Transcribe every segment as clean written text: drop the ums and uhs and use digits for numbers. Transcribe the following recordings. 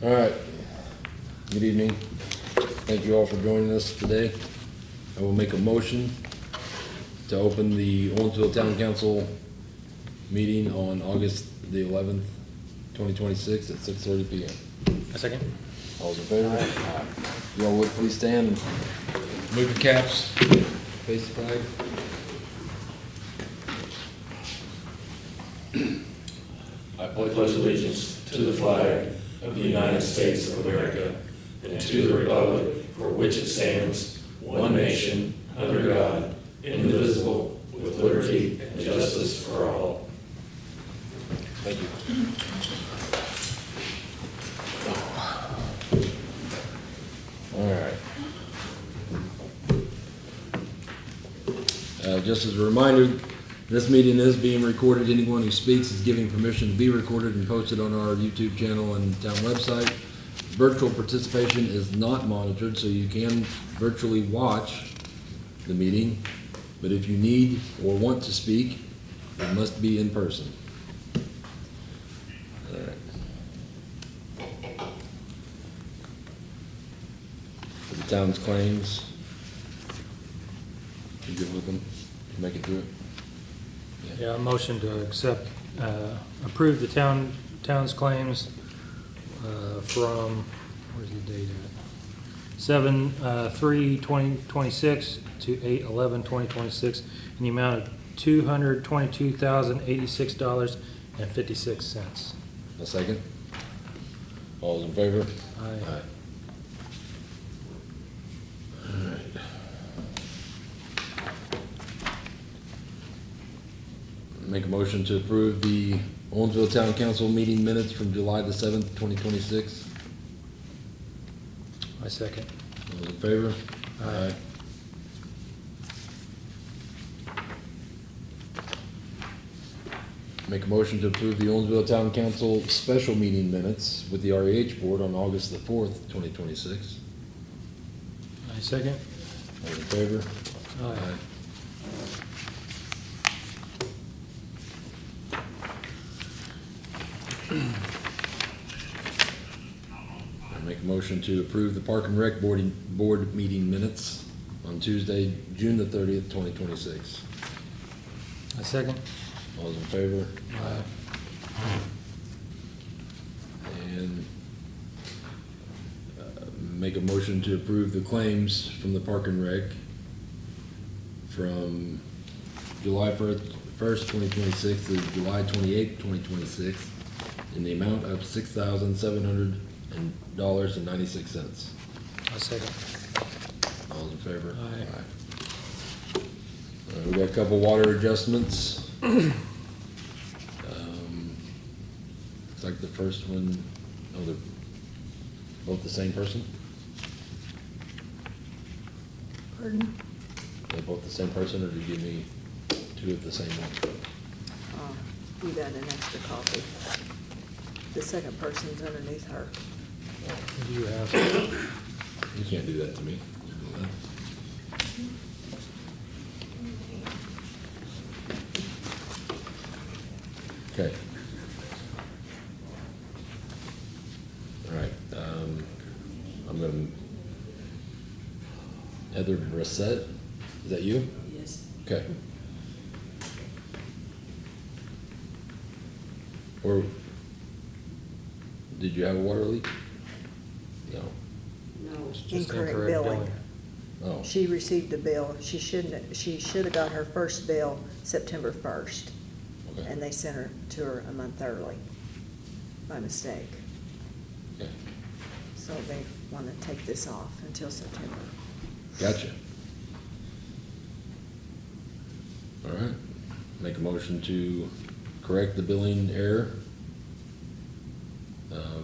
All right. Good evening. Thank you all for joining us today. I will make a motion to open the Owensville Town Council meeting on August the 11th, 2026 at 6:30 p.m. A second. All those in favor? Aye. You all would please stand and move your caps, face the flag. I pledge allegiance to the flag of the United States of America and to the republic for which it stands, one nation, under God, indivisible, with liberty and justice for all. Thank you. All right. Just as a reminder, this meeting is being recorded. Anyone who speaks is giving permission to be recorded and posted on our YouTube channel and town website. Virtual participation is not monitored, so you can virtually watch the meeting, but if you need or want to speak, it must be in person. All right. For the town's claims, you good with them? Make it through it? Yeah, a motion to accept, approve the town's claims from, where's the date at? 7/3/2026 to 8/11/2026 in the amount of $222,086.56. A second? All those in favor? Aye. Alright. Make a motion to approve the Owensville Town Council meeting minutes from July the 7th, 2026. I second. All those in favor? Aye. Make a motion to approve the Owensville Town Council special meeting minutes with the REH Board on August the 4th, 2026. I second. All in favor? Aye. I make a motion to approve the Park and Rec Board meeting minutes on Tuesday, June the 30th, 2026. I second. All those in favor? Aye. And make a motion to approve the claims from the Park and Rec from July 1st, 2026 to July 28th, 2026 in the amount of $6,700.96. I second. All those in favor? Aye. All right, we got a couple water adjustments. It's like the first one, oh, they're both the same person? Pardon? They're both the same person, or did you give me two of the same one? You got an extra copy. The second person's underneath her. What do you have? You can't do that to me. You do that. Okay. All right, I'm gonna, Heather Brissett, is that you? Yes. Okay. Or, did you have a water leak? No. No. Just Incorrect billing. Oh, She received a bill. She should have got her first bill September 1st. okay, And they sent her to her a month early by mistake. okay, So they want to take this off until September. gotcha. All right, make a motion to correct the billing error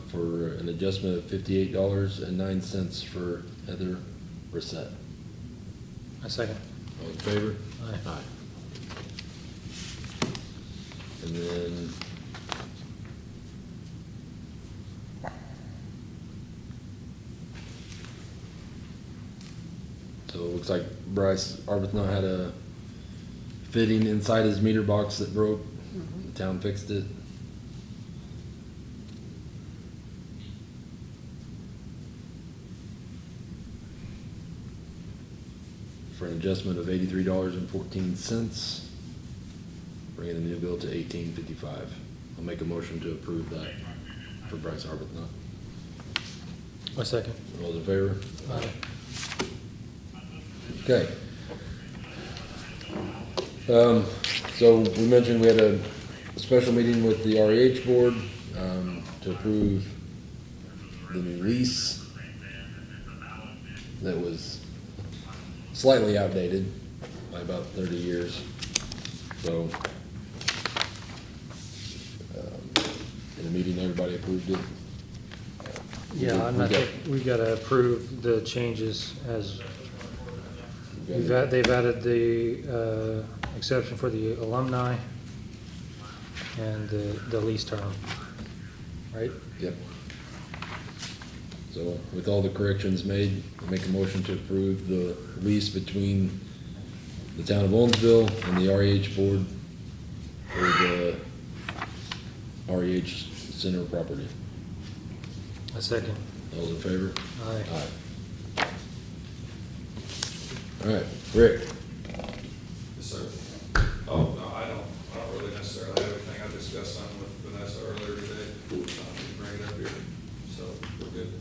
for an adjustment of $58.09 for Heather Brissett. I second. All in favor? Aye. Aye. And then so it looks like Bryce Arbuthnot had a fitting inside his meter box that broke. The town fixed it. for an adjustment of $83.14, bringing the new bill to $18.55. I'll make a motion to approve that for Bryce Arbuthnot. A second. All those in favor? Aye. Okay. So we mentioned we had a special meeting with the REH board to approve the new lease that was slightly outdated by about 30 years. So in the meeting, everybody approved it. Yeah, and I think we gotta approve the changes as, they've added the exception for the alumni and the lease term, right? Yep. So with all the corrections made, I make a motion to approve the lease between the Town of Owensville and the REH board for the REH Center property. A second. All those in favor? Aye. Aye. All right, Rick. Yes, sir. Oh, no, I don't really necessarily have anything. I discussed something with Vanessa earlier today. Bring it up here, so we're good.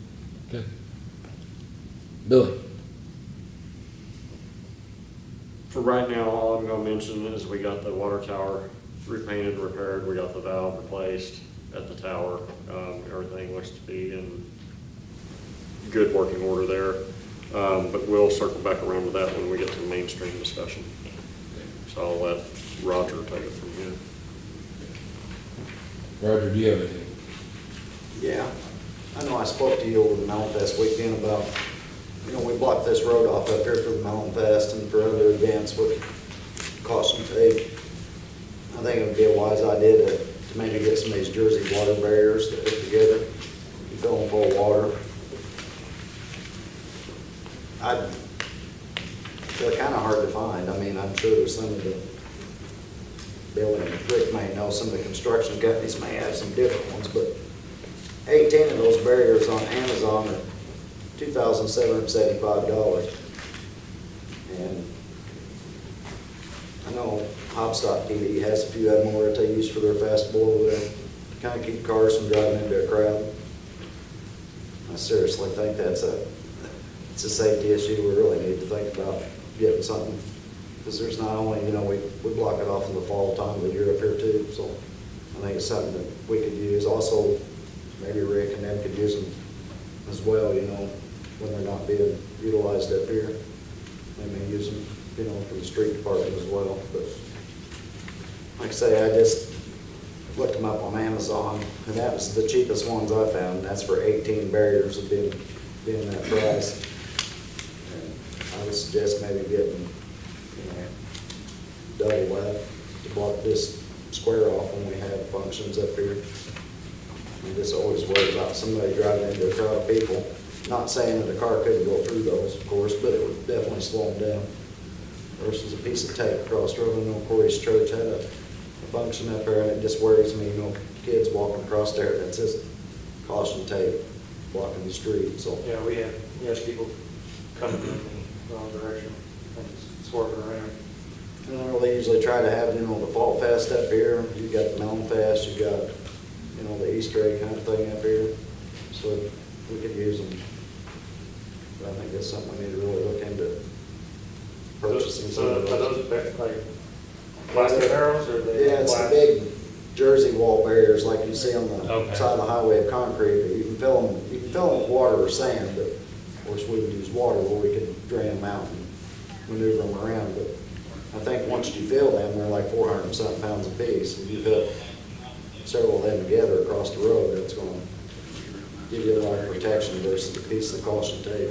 Okay. Billy. For right now, all I'm gonna mention is we got the water tower repainted, repaired, we got the valve replaced at the tower. Everything looks to be in good working order there. But we'll circle back around with that when we get to the mainstream discussion. So I'll let Roger take it from here. Roger, do you have anything? Yeah, I know I spoke to you over the Mountain Fest weekend about, we blocked this road off up here for the Mountain Fest and for other events with caution tape. I think it would be a wise idea to maybe get some of these Jersey water barriers that hook together and fill them full of water. They're kind of hard to find. I mean, I'm sure there's some of the building, Req may know, some of the construction companies may have some different ones, but 18 of those barriers on Amazon are $2,775. And I know Hopstock TV has a few of them over that they use for their fast boil there, to kind of keep cars from driving into a crowd. I seriously think it's a safety issue. We really need to think about getting something, because there's not only, we block it off in the fall time of the year up here too, so I think it's something that we could use. Also, maybe Rick and them could use them as well, when they're not being utilized up here. They may use them, for the street department as well. But like I say, I just looked them up on Amazon, and that was the cheapest ones I found. And that's for 18 barriers of being that price. And I would suggest maybe getting, double that to block this square off when we have functions up here. And this always worries about somebody driving into a crowd of people. Not saying that a car couldn't go through those, of course, but it would definitely slow them down. Versus a piece of tape across the road. I know Corey's church had a function up there, and it just worries me, kids walking across there, that's just caution tape blocking the street, so. Yeah, we had people coming in the wrong direction and swerving around. And I know they usually try to have, the Fall Fest up here, you got the Mountain Fest, you got, the Easter egg kind of thing up here, so we could use them. But I think that's something we need to really look into purchasing. So are those like plastic barrels or they? Yeah, it's the big Jersey wall barriers like you see on the Okay. side of the highway of concrete. But you can fill them with water or sand, but of course we would use water where we could drain them out and maneuver them around. But I think once you fill them, they're like 400 and something pounds a piece. If you put several of them together across the road, that's going to give you a lot of protection versus a piece of caution tape.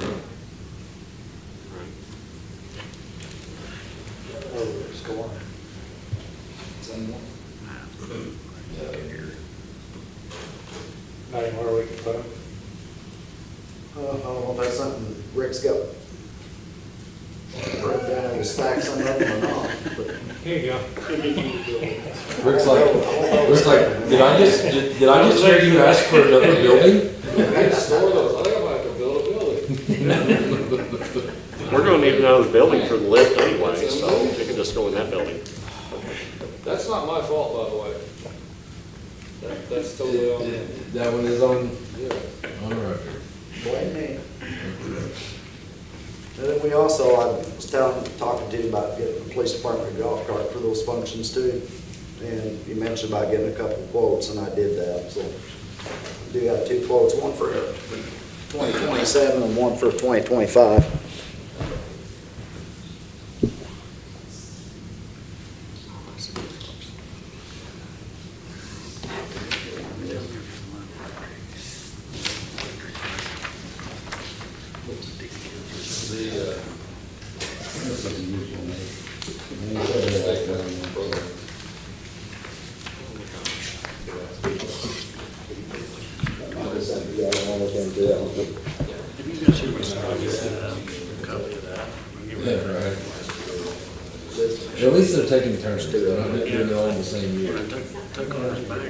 Just go on. Not anywhere we can put them. I don't know if that's something Rick's got broke down and stack some of them or not, but. Here you go. Looks like, did I just hear you ask for another building? Store those. I think I might have to build a building. We're gonna need another building for the lift anyway, so you can just go in that building. That's not my fault, by the way. That's totally on me. That one is on, Yeah. on record. Blame me. And then we also, I was talking to you about getting the police department a golf cart for those functions too. And you mentioned about getting a couple of quotes, and I did that, so. I do have 2 quotes, one for 2027 and one for 2025. Yeah, right. At least they're taking turns, they're not doing it all in the same year.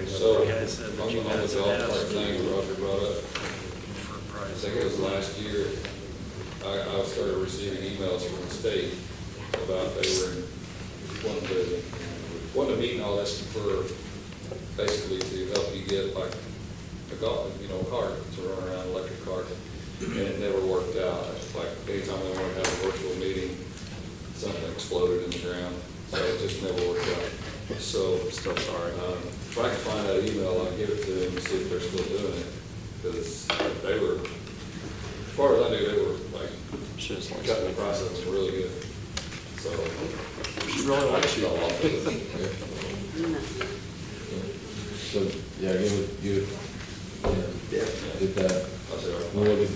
So, on the golf cart thing Roger brought up, I think it was last year, I started receiving emails from the state about they were wanting to meet and all this for, basically to help you get like a golf, cart to run around, electric cart. And it never worked out. Like anytime they wanted to have a virtual meeting, something exploded in the ground. So it just never worked out. So, Still sorry. if I can find that email, I'll give it to them and see if they're still doing it. Because they were, as far as I knew, they were like, Just like cutting the process really good. So, She really likes you. all off of it. So, yeah, get that. I'll say, We'll look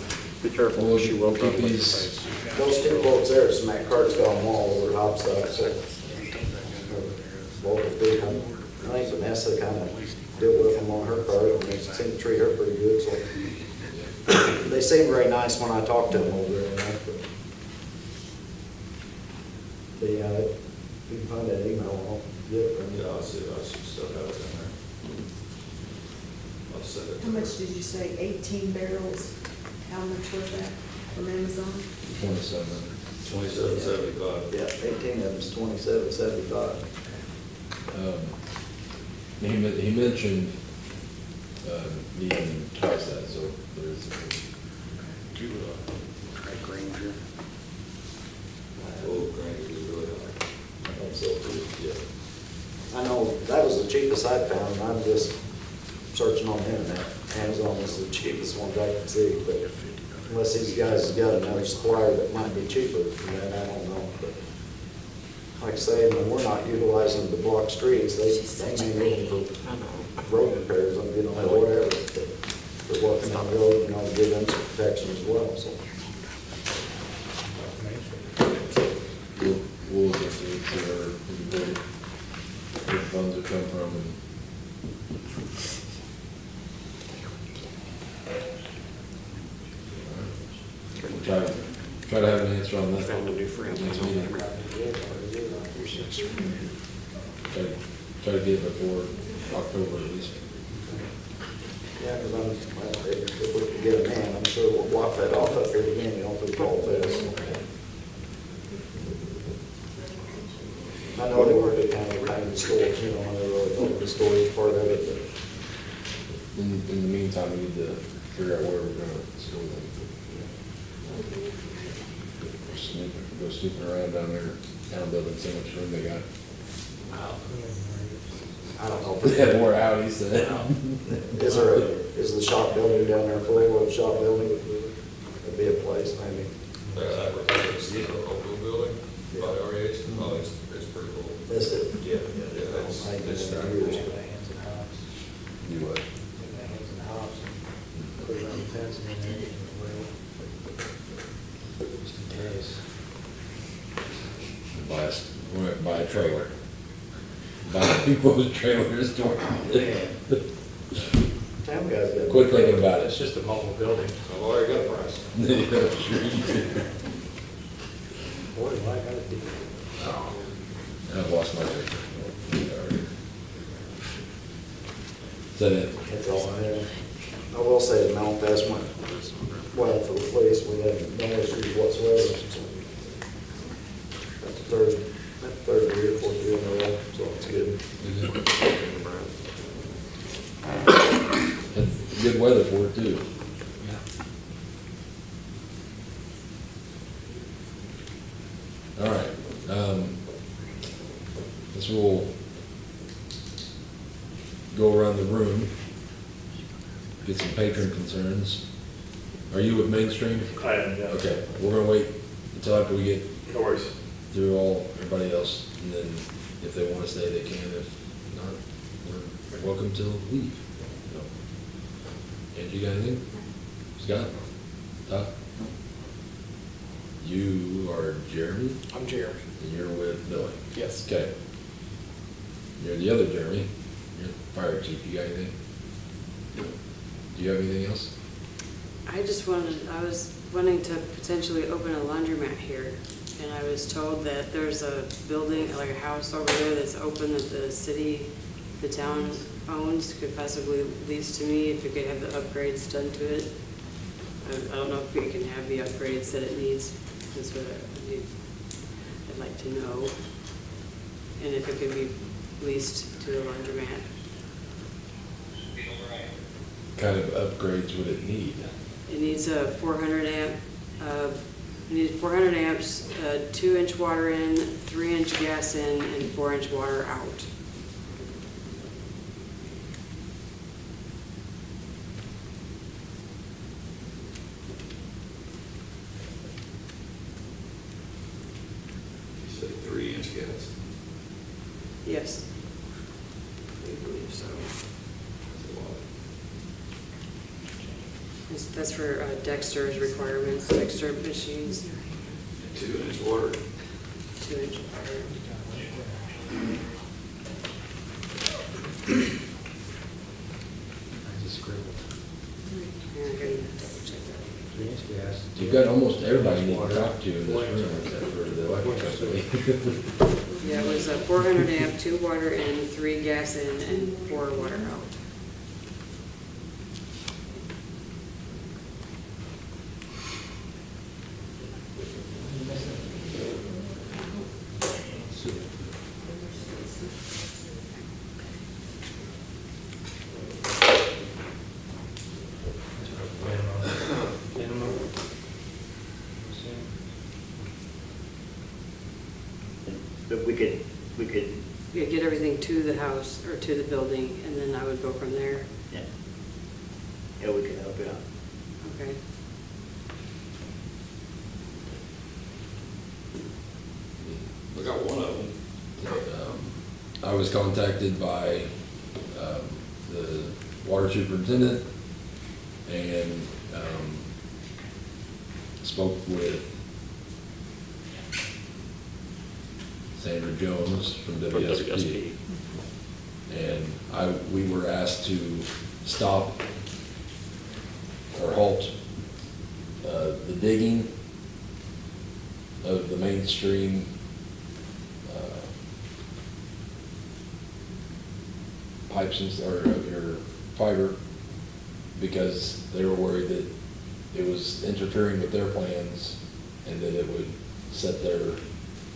Be careful, We'll she will keep come with the these- face. Those 2 quotes there, some of that cart's got them all over Hopstock, so. Local people, I think Vanessa kind of dealt with them on her part, and they seem to treat her pretty good, so. They seem very nice when I talk to them over there, but yeah, if you can find that email, I'll get it from you. Yeah, I'll see, I should still have it in there. I'll send it to How her. much did you say, 18 barrels? How much was that from Amazon? 27. 27.75. Yeah, 18 of them's 27.75. He mentioned, needing twice that, so there's. Oh, Granger is really high. I think so too. Yeah. I know that was the cheapest I found, and I'm just searching on the internet. Amazon was the cheapest one I could see, but unless these guys have got another supplier that might be cheaper than that, I don't know. But like I say, when we're not utilizing the block streets, they may need them for road repairs, whatever. But they're working on the road, give them some protection as well, so. We'll look at where the funds will come from and. We'll try to have an answer on that. Found a new friend. Next meeting. Try to get it before October at least. Yeah, because if we can get a man, I'm sure we'll block that off up here again, for the fall fest. I know they work at kind of the stores, and they really think the storage part of it, but. In the meantime, we need to figure out where we're gonna store them. Go snooping around down there, town building, so much room they got. I don't know. They have more out, he said. Is the shop building down there full of shop building? It'd be a place, maybe. That represents the Oakville building by REH. Oh, it's pretty cool. Is it? Yeah, it's I think it's pretty years. cool. You what? Put it on the fence and then it will. Just in case. Buy a trailer. Buy people's trailers, store. Town guys got. Quit thinking about It's it. just a mobile building. I've already got a price. Yeah, sure you do. Boy, do I got a deal. I've lost my trailer. Is that it? That's all I have. I will say the Mountain Fest went well for the police. We had no issues whatsoever. third year, fourth year in a row, so it's good. Had good weather for it too. All right, this will go around the room, get some patron concerns. Are you with Mainstream? I am, yeah. Okay, we're gonna wait until after we get No worries. through everybody else, and then if they wanna stay, they can. If not, we're welcome to leave. So, and you got anything? Scott? Todd? You are Jeremy, I'm Jeremy. and you're with Billy. Yes. Okay. You're the other Jeremy, you're the fire chief. You got anything? Do you have anything else? I was wanting to potentially open a laundromat here, and I was told that there's a building, like a house over there that's open that the town owns, could possibly lease to me if it could have the upgrades done to it. I don't know if we can have the upgrades that it needs, that's what I'd like to know. And if it could be leased to the laundromat. What kind of upgrades would it need? It needs a 400 amp, it needs 400 amps, 2-inch water in, 3-inch gas in, and 4-inch water out. You said 3-inch gas. Yes. I believe so. That's a lot. That's for Dexter's requirements, Dexter machines, 2-inch water. 2-inch water. I disagree with Yeah, I gotta double check that. that. 3-inch gas. You've got almost everybody you need to talk to in this room except for the electric company. Yeah, it was a 400 amp, 2 water in, 3 gas in, and 4 water out. Minimum. But we could, Yeah, get everything to the house, or to the building, and then I would go from there. yeah. Yeah, we could help you out. Okay. We got one of them. I was contacted by the water superintendent and spoke with Sandra Jones from WSP. And we were asked to stop or halt the digging of the mainstream pipes or of your fiber, because they were worried that it was interfering with their plans and that it would set their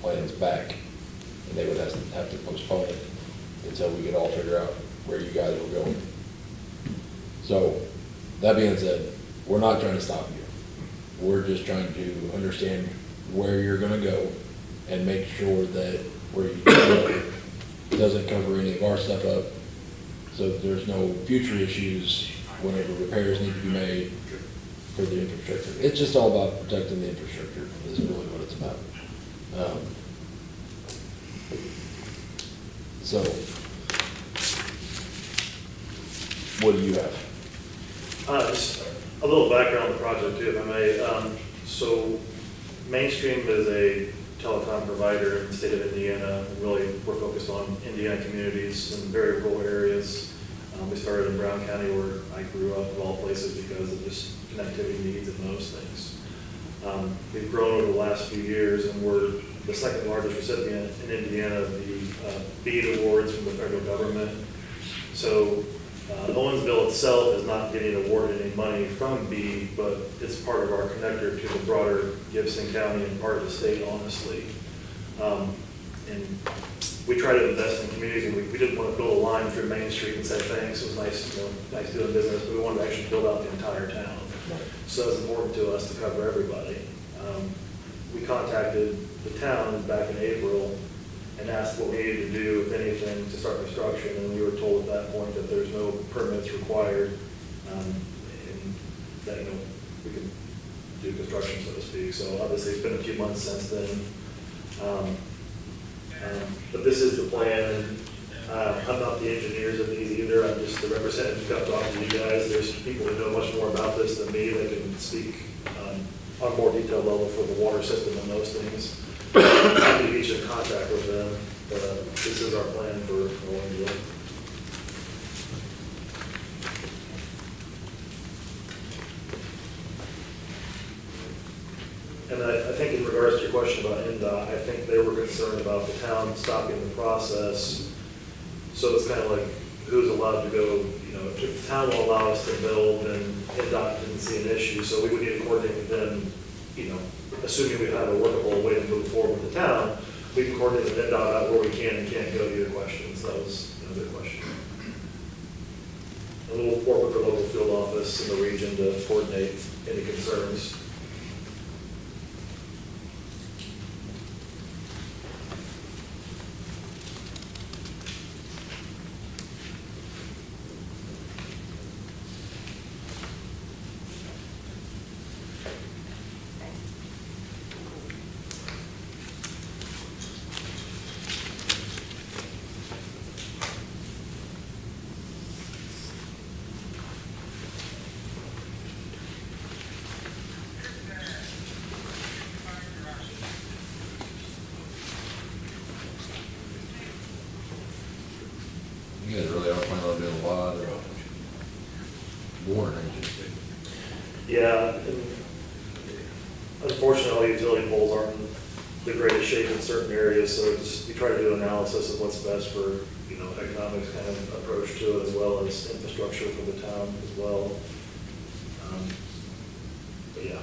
plans back, and they would have to postpone it until we could all figure out where you guys were going. So, that being said, we're not trying to stop you. We're just trying to understand where you're gonna go and make sure that where you go doesn't cover any of our stuff up, so that there's no future issues whenever repairs need to be made for the infrastructure. It's just all about protecting the infrastructure, is really what it's about. So, what do you have? Just a little background on the project too, if I may. So Mainstream is a telecom provider in the state of Indiana. Really, we're focused on Indiana communities and very rural areas. We started in Brown County, where I grew up, of all places, because of just connectivity needs and those things. We've grown over the last few years, and we're the second largest recipient in Indiana of the BEAD awards from the federal government. So Owensville itself is not getting awarded any money from BEAD, but it's part of our connector to the broader Gibson County and part of the state, honestly. And we try to invest in communities, and we didn't want to build a line through Main Street and say, thanks, it was nice, nice doing business, but we wanted to actually build out the entire town. So it's important to us to cover everybody. We contacted the town back in April and asked what we needed to do, if anything, to start construction, and we were told at that point that there's no permits required, and that, we could do construction, so to speak. So obviously, it's been a few months since then. But this is the plan, and I'm not the engineers of these either, I'm just the representative who got to talk to you guys. There's people who know much more about this than me that can speak on a more detailed level for the water system and those things. I'll be each in contact with them, but this is our plan for Owensville. And I think in regards to your question about NDOT, I think they were concerned about the town stopping the process. So it's kind of like, who's allowed to go, if the town will allow us to build, then NDOT didn't see an issue. So we would need to coordinate with them, assuming we have a workable way to move forward with the town, we can coordinate with NDOT out where we can and can't go to your questions. That was a good question. And we'll work with the local field office in the region to coordinate any concerns. You guys really are planning on doing a lot of boring, ain't you? Yeah, and unfortunately, all utility poles aren't in the greatest shape in certain areas, so we try to do analysis of what's best for, economics kind of approach to it, as well as infrastructure for the town as well. But yeah.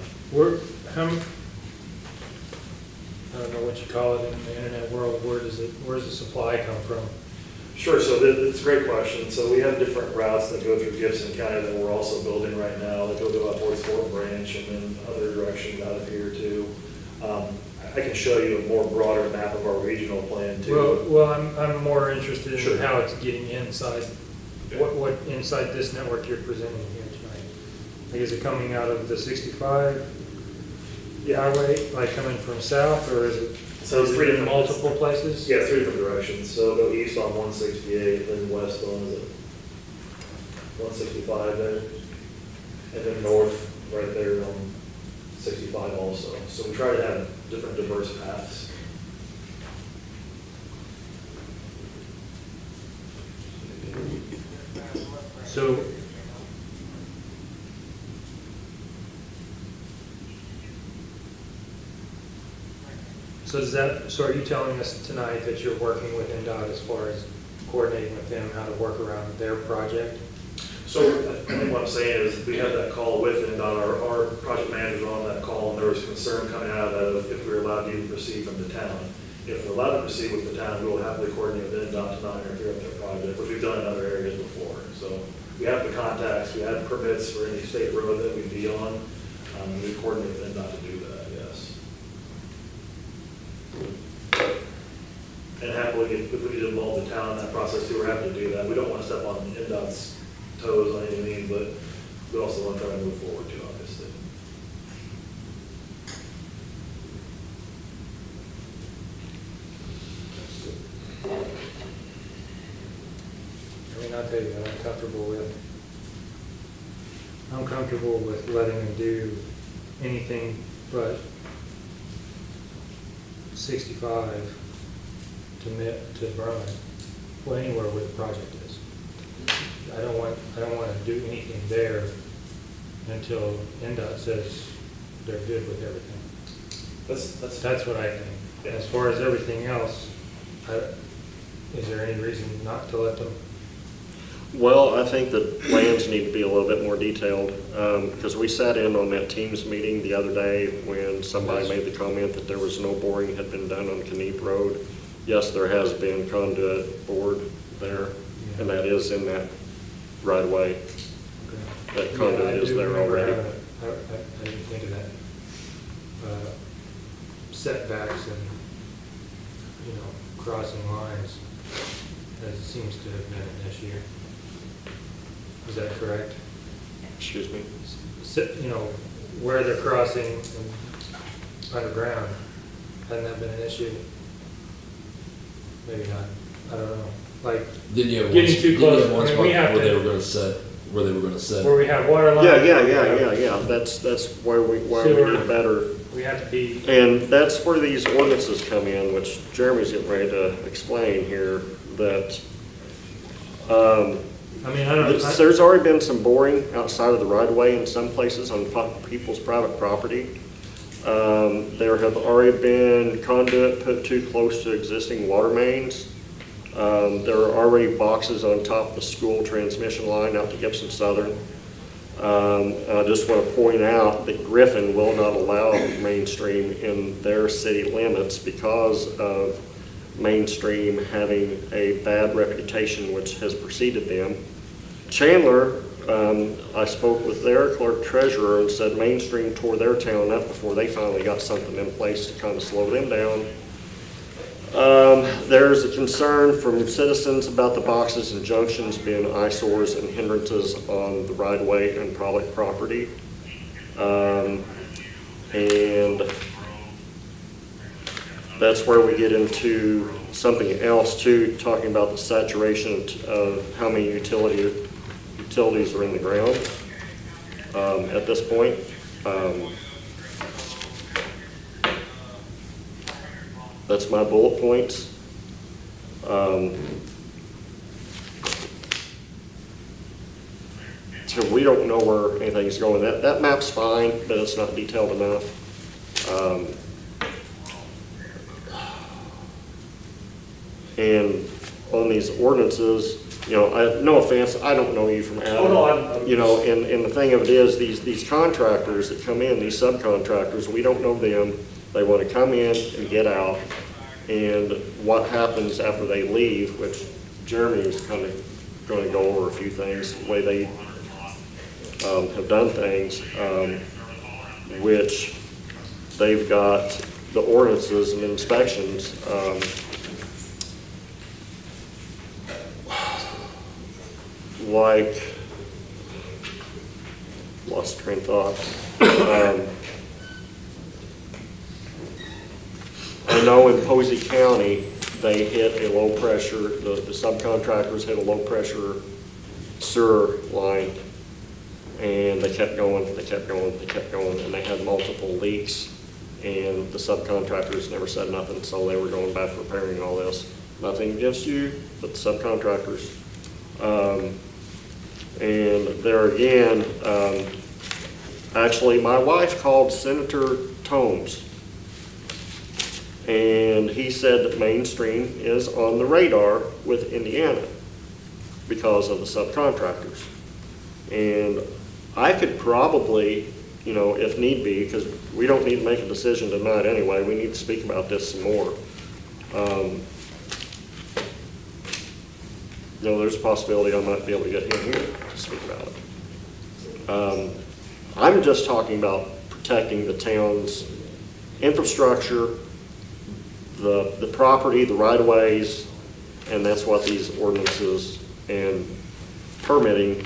I don't know what you call it in the internet world, where's the supply come from? Sure, so it's a great question. So we have different routes that go through Gibson County that we're also building right now, that go out towards Fort Branch and then other directions out of here too. I can show you a more broader map of our regional plan too. Well, I'm more interested in Sure. how it's getting inside, what inside this network you're presenting here tonight. Like, is it coming out of the 65 highway, like coming from south, or is it? So it's is it three in different- multiple places? Yeah, three different directions. So go east on 168, then west on, is it 165 there? And then north, right there on 65 also. So we try to have different diverse paths. So, so are you telling us tonight that you're working with NDOT as far as coordinating with them how to work around their project? So I think what I'm saying is we had that call with NDOT, our project managers were on that call, and there was concern coming out of that if we were allowed to even proceed from the town. If we're allowed to proceed with the town, we will happily coordinate with NDOT to not interfere with their project, which we've done in other areas before. So we have the contacts, we have permits for any state road that we'd be on, we coordinate with NDOT to do that, yes. And happily, if we need to involve the town in that process too, we're happy to do that. We don't want to step on NDOT's toes on any means, but we also want to try to move forward too, obviously. I mean, I'll tell you, I'm comfortable with letting them do anything but 65 to Berlin, well, anywhere where the project is. I don't want to do anything there until NDOT says they're good with everything. That's what I think. Yeah. As far as everything else, is there any reason not to let them? Well, I think the plans need to be a little bit more detailed, because we sat in on that Teams meeting the other day when somebody made the comment that there was no boring had been done on Caneep Road. Yes, there has been conduit bored there, and that is in that right of way. That conduit is there already. I didn't think of that. Setbacks and, crossing lines, that seems to have been an issue. Is that correct? Excuse me? Where they're crossing underground, hasn't that been an issue? Maybe not, I don't know, like, Didn't you have Getting one, too didn't you close. have one I mean, spot we have where they to- were gonna set, where they were gonna set? where we have water lines. Yeah, that's where we Sewer. need better. We have to be, And that's where these ordinances come in, which Jeremy's getting ready to explain here, that, I don't know. there's already been some boring outside of the right of way in some places on people's private property. There have already been conduit put too close to existing water mains. There are already boxes on top of the school transmission line out to Gibson Southern. I just want to point out that Griffin will not allow mainstream in their city limits because of mainstream having a bad reputation which has preceded them. Chandler, I spoke with their clerk treasurer and said mainstream tore their town up before they finally got something in place to kind of slow them down. There's a concern from citizens about the boxes and junctions being eyesores and hindrances on the right-of-way and public property. And that's where we get into something else too, talking about the saturation of how many utilities are in the ground at this point. That's my bullet points. So we don't know where anything's going. That map's fine, but it's not detailed enough. And on these ordinances, no offense, I don't know you from Adam. Oh, no, I'm And the thing of it is, these contractors that come in, these subcontractors, we don't know them. They want to come in and get out. And what happens after they leave, which Jeremy is kind of going to go over a few things, the way they have done things, which they've got the ordinances and inspections. Like, lost train of thought. I know in Posey County, they hit a low pressure, the subcontractors hit a low pressure sewer line, and they kept going, and they had multiple leaks, and the subcontractors never said nothing, so they were going back repairing all this. Nothing against you, but the subcontractors. And there again, actually, my wife called Senator Tomes, and he said that mainstream is on the radar with Indiana because of the subcontractors. And I could probably, if need be, because we don't need to make a decision tonight anyway, we need to speak about this some more. There's a possibility I might be able to get him here to speak about it. I'm just talking about protecting the town's infrastructure, the property, the right-of-ways, and that's what these ordinances and permitting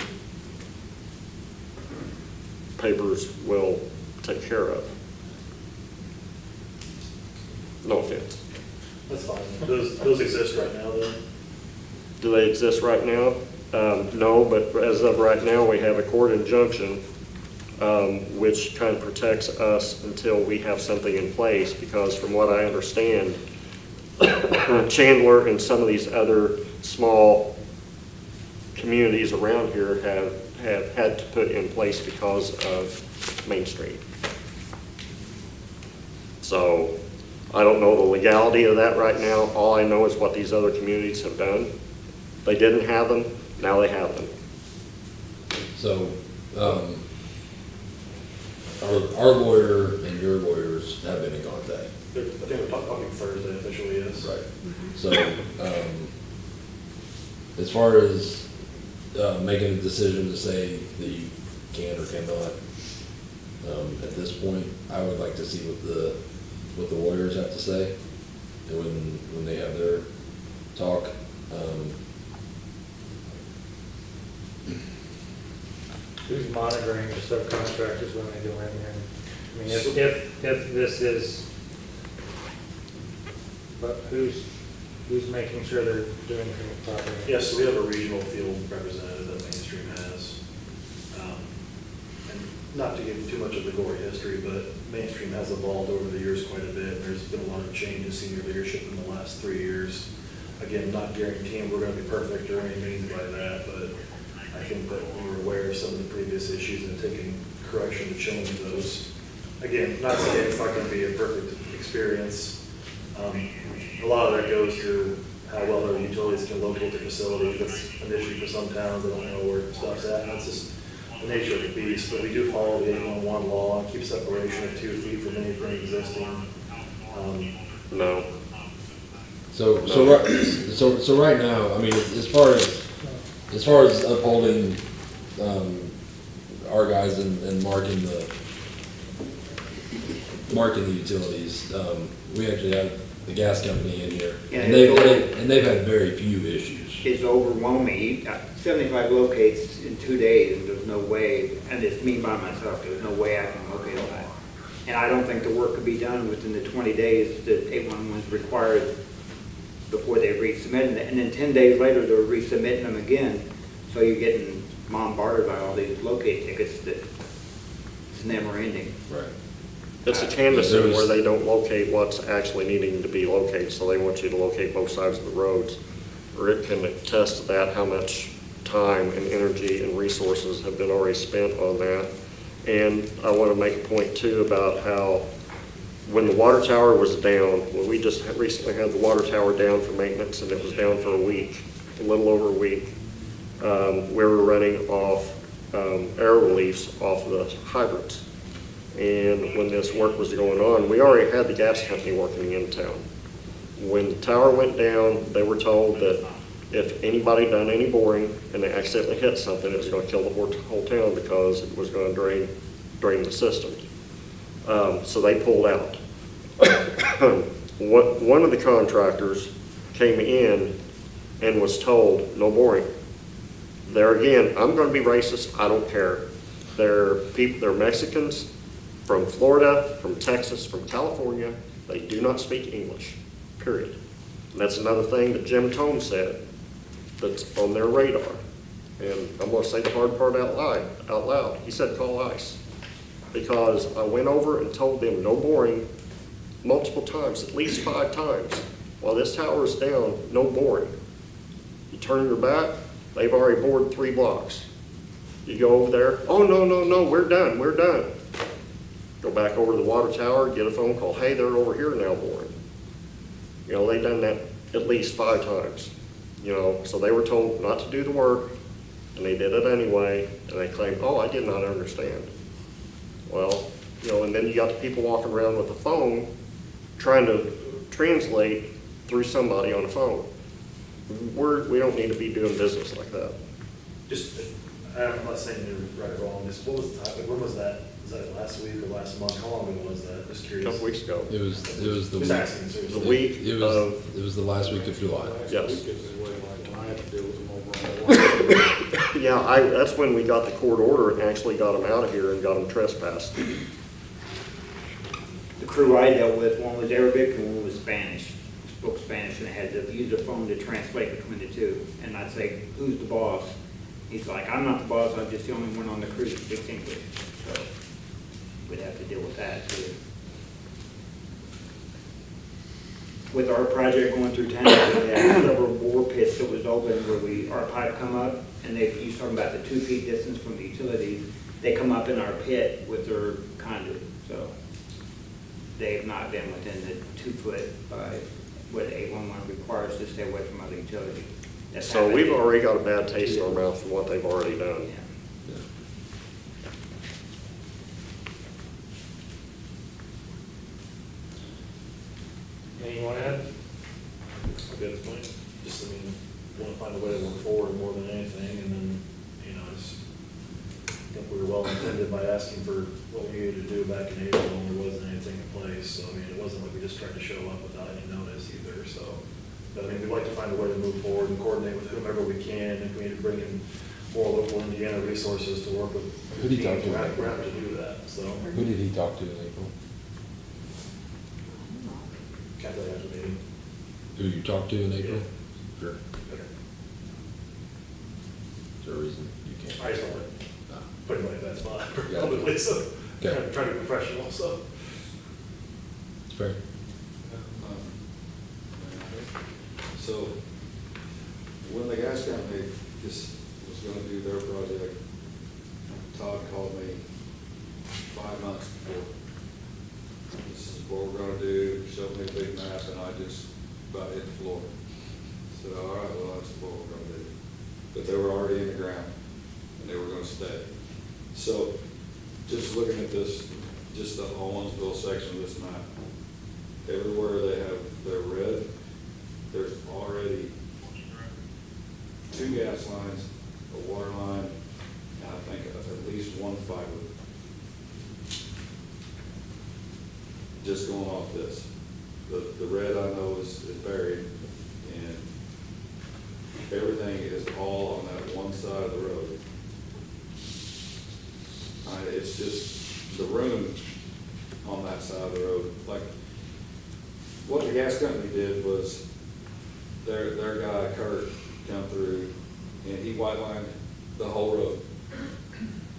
papers will take care of. No offense. That's fine. Those exist right now, then? Do they exist right now? No, but as of right now, we have a court injunction, which kind of protects us until we have something in place, because from what I understand, Chandler and some of these other small communities around here have had to put in place because of Main Street. So I don't know the legality of that right now. All I know is what these other communities have done. They didn't have them. Now they have them. So, our lawyer and your lawyers have been in contact. I think we're talking Thursday officially, yes. Right. So, as far as making a decision to say that you can or cannot, at this point, I would like to see what the lawyers have to say, and when they have their talk. Who's monitoring the subcontractors when they go in here? I mean, if this is, but who's making sure they're doing things properly? Yes, so we have a regional field representative that Mainstream has. And not to give you too much of the gory history, but Mainstream has evolved over the years quite a bit. There's been a lot of change in senior leadership in the last 3 years. Again, not guaranteeing we're gonna be perfect or any means by that, but I think that we're aware of some of the previous issues and taking correction to change those. Again, not saying it's not gonna be a perfect experience. A lot of that goes to how well their utilities can locate the facility. That's an issue for some towns, they don't know where stuff's at, and that's just the nature of the beast. But we do follow the 811 law and keep separation of 2 feet from anything existing. No. So right now, I mean, as far as upholding, our guys and marking the utilities, we actually have the gas company in here, and they've had very few issues. It's overwhelming. 75 locates in 2 days, and there's no way, and it's me by myself, there's no way I can locate all that. And I don't think the work could be done within the 20 days that 811's required before they resubmit it. And then 10 days later, they're resubmitting them again. So you're getting bombarded by all these locate tickets that it's never ending. Right. It's a canvassing where they don't locate what's actually needing to be located, so they want you to locate both sides of the roads. Rick can attest to that, how much time and energy and resources have been already spent on that. And I want to make a point too about how when the water tower was down, when we just recently had the water tower down for maintenance and it was down for a week, a little over a week, we were running off air reliefs off the hydrants. And when this work was going on, we already had the gas company working in town. When the tower went down, they were told that if anybody done any boring and they accidentally hit something, it was going to kill the whole town because it was going to drain the system. So they pulled out. One of the contractors came in and was told, no boring. There again, I'm going to be racist, I don't care. They're Mexicans from Florida, from Texas, from California. They do not speak English, period. And that's another thing that Jim Tome said that's on their radar. And I'm going to say the hard part out loud. He said, call ICE. Because I went over and told them no boring multiple times, at least 5 times. While this tower is down, no boring. You turn your back, they've already bored 3 blocks. You go over there, oh, no, we're done. Go back over to the water tower, get a phone call, hey, they're over here now boring. You know, they've done that at least 5 times. You know, so they were told not to do the work, and they did it anyway, and they claimed, oh, I did not understand. Well, you know, and then you got the people walking around with a phone trying to translate through somebody on a phone. We don't need to be doing business like that. Just, I'm not saying you're right or wrong, just what was the time, when was that? Was that last week or last month? How long ago was that? Just A curious. couple weeks ago. It was the Just week. asking, seriously. The week It was the last week of July. Yes. Yeah, that's when we got the court order and actually got them out of here and got them trespassed. The crew I dealt with, one was Arabic and one was Spanish. Spoke Spanish, and they had to use their phone to translate between the two. And I'd say, who's the boss? He's like, I'm not the boss, I'm just the only one on the crew that speaks English. So we'd have to deal with that too. With our project going through town, we had several bore pits that was open where our pipe come up, and he's talking about the 2 feet distance from the utilities. They come up in our pit with their conduit, so they've not been within the 2 foot by what 811 requires to stay away from other utilities. That's So happened. we've already got a bad taste in our mouth from what they've already done. Yeah. Anything you want to add? Good point. Just, I mean, want to find a way to work forward more than anything, and then, you know, I think we were well intended by asking for what we needed to do back in April, and there wasn't anything in place, so, I mean, it wasn't like we just tried to show up without any notice either, so. But, I mean, we'd like to find a way to move forward and coordinate with whomever we can, if we need to bring in more local Indiana resources to work with. Who did he talk to? We're happy to do that, so. Who did he talk to in April? Can't really have a meeting. Who you talked to in April? Yeah. Sure. Okay. Is there a reason you can't? I just don't like No. putting money in that spot Yeah. publicly, so Okay. try to be professional, so. It's fair. So, when the gas company just was gonna do their project, Todd called me 5 months before. This is what we're gonna do, showed me a big map, and I just about hit the floor. Said, all right, well, that's what we're gonna do. But they were already in the ground, and they were gonna stay. So, just looking at this, just the Owensville section of this map, everywhere they have their red, there's already 2 gas lines, a water line, and I think at least 1 fiber. Just going off this. The red I know is buried, and everything is all on that one side of the road. It's just the room on that side of the road. Like, what the gas company did was, their guy Kurt come through, and he white lined the whole road.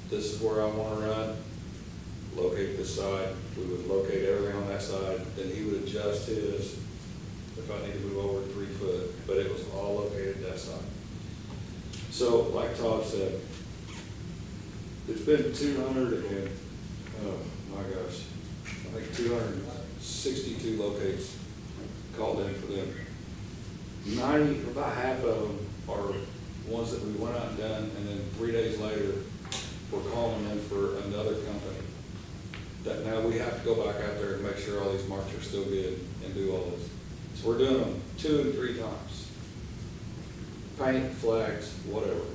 This is where I want to run, locate this side, we would locate everything on that side, then he would adjust his, if I need to move over 3 foot, but it was all located that side. So, like Todd said, it's been 200 and, oh my gosh, I think 262 locates called in for them. 90, about half of them are ones that we went out and done, and then 3 days later, we're calling in for another company. That now we have to go back out there and make sure all these marks are still good and do all this. So we're doing them 2 and 3 times. Paint, flags, whatever.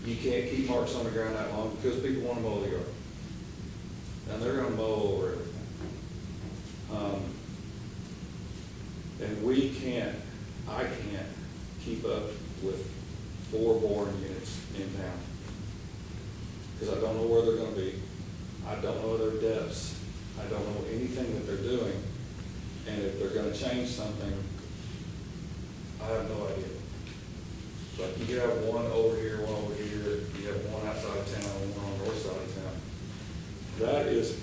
You can't keep marks on the ground that long because people want to mow the yard. And they're gonna mow over everything. And I can't keep up with 4 boring units in town. Because I don't know where they're gonna be. I don't know their depths. I don't know anything that they're doing. And if they're gonna change something, I have no idea. Like, you could have one over here, one over here, you have one outside of town, one on the north side of town. That is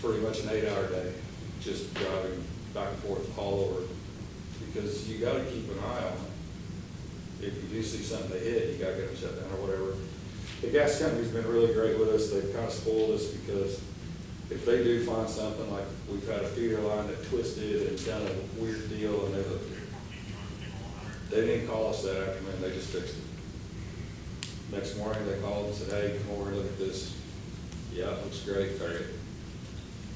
pretty much an 8-hour day, just driving back and forth all over. Because you gotta keep an eye on it. If you do see something they hit, you gotta get them shut down or whatever. The gas company's been really great with us. They've kind of spoiled us because if they do find something, like we've had a feeder line that twisted and done a weird deal, and they didn't call us that afternoon, they just fixed it. Next morning, they called and said, hey, come over and look at this. Yeah, it looks great, take it.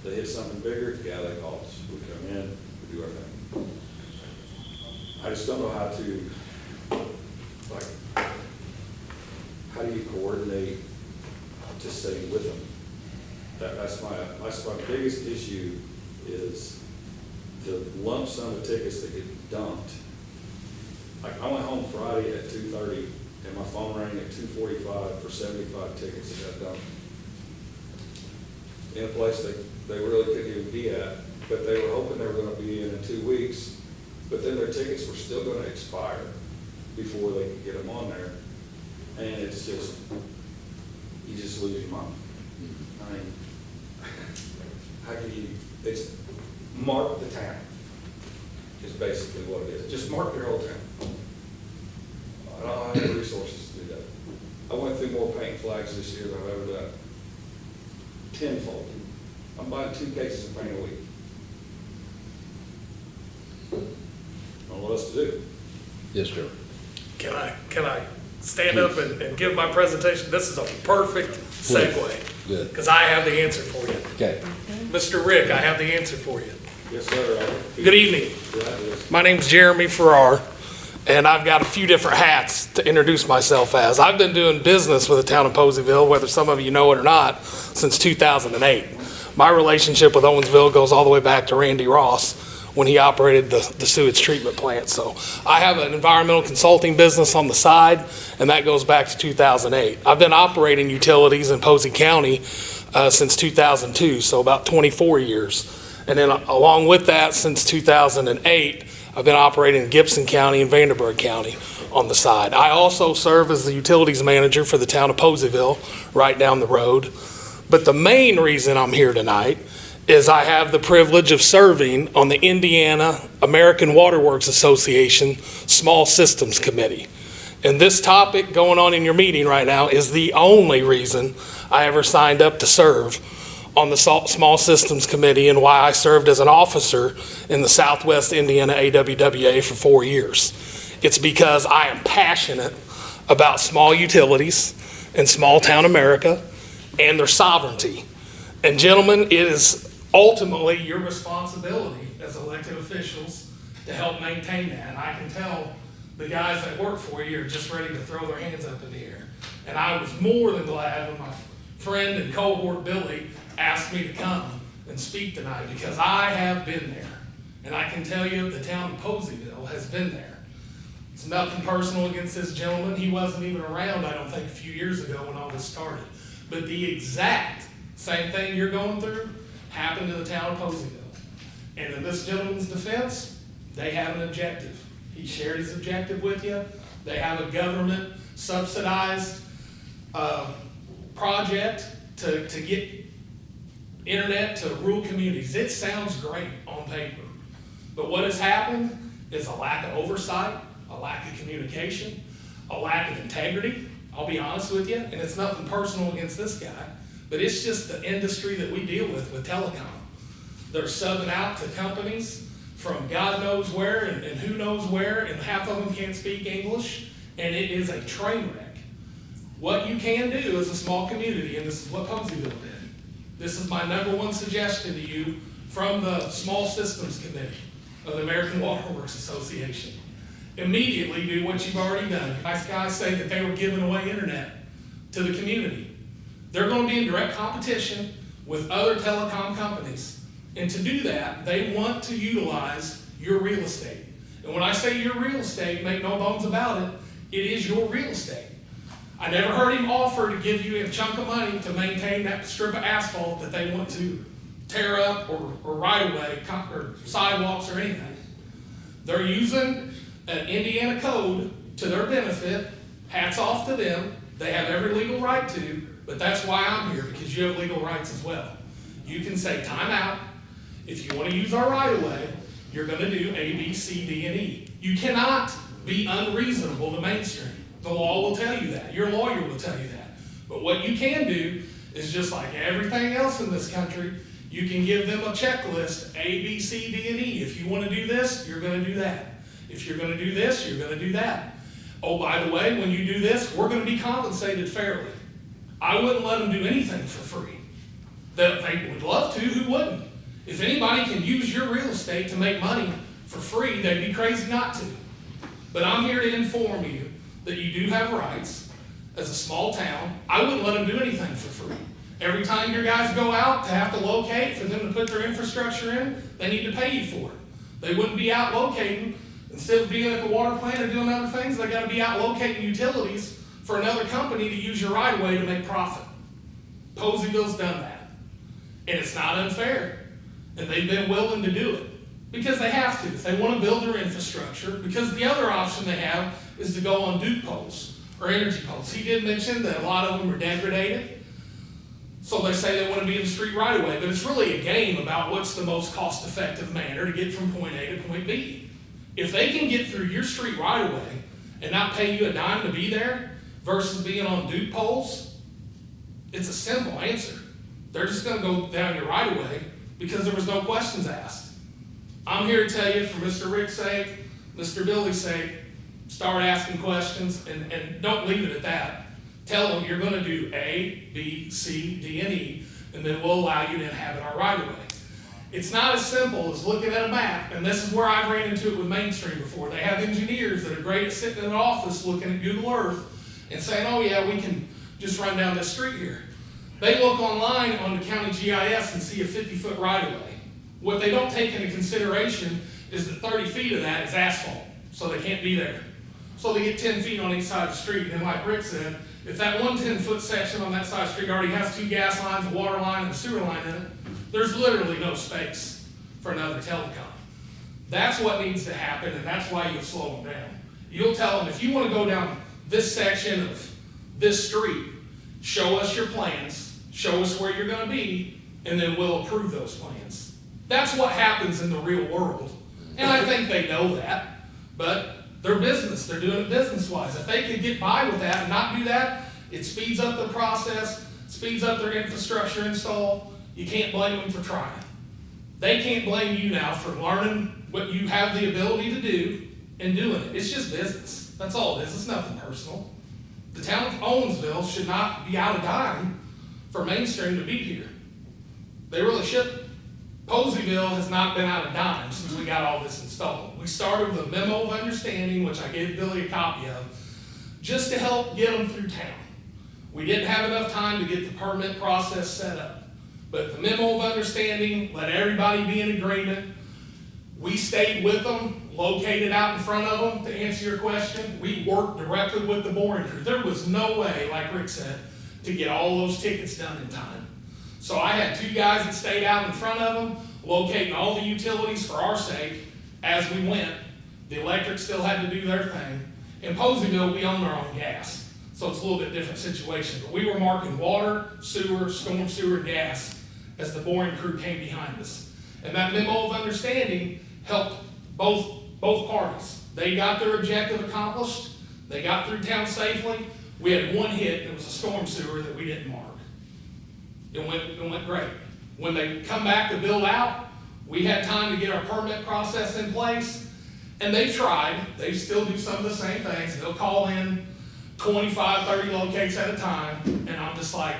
They hit something bigger, yeah, they call us. We come in, we do our thing. I just don't know how to, like, how do you coordinate to stay with them? That's my biggest issue is the lump sum of tickets that get dumped. Like, I went home Friday at 2:30 and my phone rang at 2:45 for 75 tickets that got dumped. In a place they really couldn't even be at, but they were hoping they were gonna be in 2 weeks, but then their tickets were still gonna expire before they could get them on there. And it's just, you just lose your mind. I mean, how can you, it's mark the town, is basically what it is. Just mark your whole town. I don't have the resources to do that. I went through more paint flags this year than I've ever done. Tenfold. I'm buying 2 cases of paint a week. I don't know what else to do. Yes, sir. Can I stand up and give my presentation? This is a perfect segue. Good. Because I have the answer for you. Okay. Mr. Rick, I have the answer for you. Yes, sir. Good evening. My name's Jeremy Farrar, and I've got a few different hats to introduce myself as. I've been doing business with the town of Poseyville, whether some of you know it or not, since 2008. My relationship with Owensville goes all the way back to Randy Ross when he operated the sewage treatment plant. So I have an environmental consulting business on the side, and that goes back to 2008. I've been operating utilities in Posey County since 2002, so about 24 years. And then along with that, since 2008, I've been operating in Gibson County and Vanderburgh County on the side. I also serve as the utilities manager for the town of Poseyville, right down the road. But the main reason I'm here tonight is I have the privilege of serving on the Indiana American Water Works Association Small Systems Committee. And this topic going on in your meeting right now is the only reason I ever signed up to serve on the Small Systems Committee, and why I served as an officer in the Southwest Indiana AWWA for 4 years. It's because I am passionate about small utilities and small town America and their sovereignty. And gentlemen, it is ultimately your responsibility as elected officials to help maintain that. And I can tell the guys that work for you are just ready to throw their hands up in the air. And I was more than glad when my friend and cohort Billy asked me to come and speak tonight, because I have been there. And I can tell you the town of Poseyville has been there. It's nothing personal against this gentleman. He wasn't even around, I don't think, a few years ago when all this started. But the exact same thing you're going through happened to the town of Poseyville. And in this gentleman's defense, they have an objective. He shared his objective with you. They have a government subsidized project to get internet to rural communities. It sounds great on paper. But what has happened is a lack of oversight, a lack of communication, a lack of integrity. I'll be honest with you, and it's nothing personal against this guy, but it's just the industry that we deal with telecom. They're subbing out to companies from God knows where and who knows where, and half of them can't speak English, and it is a train wreck. What you can do as a small community, and this is what Poseyville did. This is my #1 suggestion to you from the Small Systems Committee of the American Water Works Association. Immediately do what you've already done. Nice guys say that they were giving away internet to the community. They're going to be in direct competition with other telecom companies. And to do that, they want to utilize your real estate. And when I say your real estate, make no bones about it, it is your real estate. I never heard him offer to give you a chunk of money to maintain that strip of asphalt that they want to tear up or right away, or sidewalks or anything. They're using an Indiana code to their benefit. Hats off to them. They have every legal right to, but that's why I'm here, because you have legal rights as well. You can say time out. If you want to use our right of way, you're going to do A, B, C, D, and E. You cannot be unreasonable to mainstream. The law will tell you that. Your lawyer will tell you that. But what you can do is, just like everything else in this country, you can give them a checklist, A, B, C, D, and E. If you want to do this, you're going to do that. If you're going to do this, you're going to do that. Oh, by the way, when you do this, we're going to be compensated fairly. I wouldn't let them do anything for free. They would love to, who wouldn't? If anybody can use your real estate to make money for free, they'd be crazy not to. But I'm here to inform you that you do have rights as a small town. I wouldn't let them do anything for free. Every time your guys go out to have to locate, for them to put their infrastructure in, they need to pay you for it. They wouldn't be out locating, instead of being at the water plant or doing other things, they gotta be out locating utilities for another company to use your right of way to make profit. Poseyville's done that. And it's not unfair. And they've been willing to do it. Because they have to. If they want to build their infrastructure, because the other option they have is to go on Duke poles or energy poles. He did mention that a lot of them are degraded. So they say they want to be in the street right away, but it's really a game about what's the most cost-effective manner to get from point A to point B. If they can get through your street right away and not pay you a dime to be there versus being on Duke poles, it's a simple answer. They're just going to go down your right away because there was no questions asked. I'm here to tell you, for Mr. Rick's sake, Mr. Billy's sake, start asking questions, and don't leave it at that. Tell them you're gonna do A, B, C, D, and E, and then we'll allow you to inhabit our right of way. It's not as simple as looking at a map, and this is where I've ran into it with Mainstream before. They have engineers that are great at sitting in an office looking at Google Earth and saying, oh yeah, we can just run down this street here. They look online on the county GIS and see a 50-foot right of way. What they don't take into consideration is that 30 feet of that is asphalt, so they can't be there. So they get 10 feet on each side of the street, and like Rick said, if that one 10-foot section on that side of the street already has 2 gas lines, a water line, and a sewer line in it, there's literally no space for another telecom. That's what needs to happen, and that's why you'll slow them down. You'll tell them, if you want to go down this section of this street, show us your plans, show us where you're going to be, and then we'll approve those plans. That's what happens in the real world. And I think they know that, but they're business. They're doing it business-wise. If they could get by with that and not do that, it speeds up the process, speeds up their infrastructure install. You can't blame them for trying. They can't blame you now for learning what you have the ability to do and doing it. It's just business. That's all it is. It's nothing personal. The town of Owensville should not be out a dime for Mainstream to be here. They really shouldn't. Poseyville has not been out a dime since we got all this installed. We started with a memo of understanding, which I gave Billy a copy of, just to help get them through town. We didn't have enough time to get the permit process set up. But the memo of understanding, let everybody be in agreement. We stayed with them, located out in front of them, to answer your question. We worked directly with the boring crew. There was no way, like Rick said, to get all those tickets done in time. So I had 2 guys that stayed out in front of them, locating all the utilities for our sake as we went. The electric still had to do their thing. In Poseyville, we own our own gas, so it's a little bit different situation. But we were marking water, sewer, storm sewer, and gas as the boring crew came behind us. And that memo of understanding helped both parties. They got their objective accomplished. They got through town safely. We had one hit, and it was a storm sewer that we didn't mark. It went great. When they come back to build out, we had time to get our permit process in place, and they've tried. They still do some of the same things. They'll call in 25, 30 locates at a time, and I'm just like,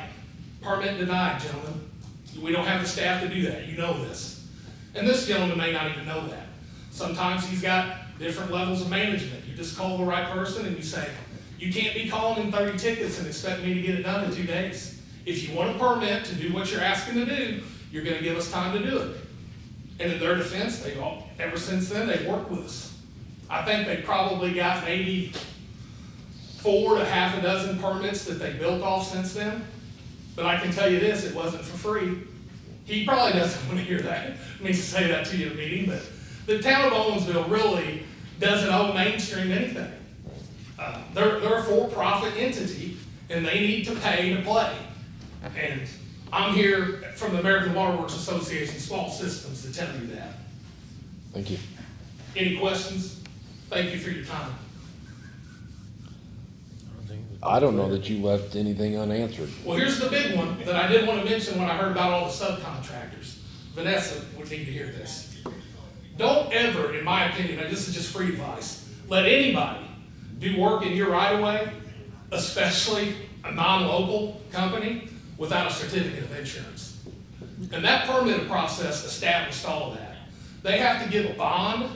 permit denied, gentlemen. We don't have the staff to do that. You know this. And this gentleman may not even know that. Sometimes he's got different levels of management. You just call the right person and you say, you can't be calling in 30 tickets and expect me to get it done in 2 days. If you want a permit to do what you're asking to do, you're going to give us time to do it. And in their defense, ever since then, they've worked with us. I think they probably got maybe 4 to half a dozen permits that they built off since then. But I can tell you this, it wasn't for free. He probably doesn't want to hear that, me say that to you in a meeting, but the town of Owensville really doesn't owe Mainstream anything. They're a for-profit entity, and they need to pay to play. And I'm here from the American Water Works Association Small Systems to tell you that. Thank you. Any questions? Thank you for your time. I don't know that you left anything unanswered. Well, here's the big one that I did want to mention when I heard about all the subcontractors. Vanessa would need to hear this. Don't ever, in my opinion, and this is just free advice, let anybody do work in your right of way, especially a non-local company, without a certificate of insurance. And that permit process established all of that. They have to give a bond,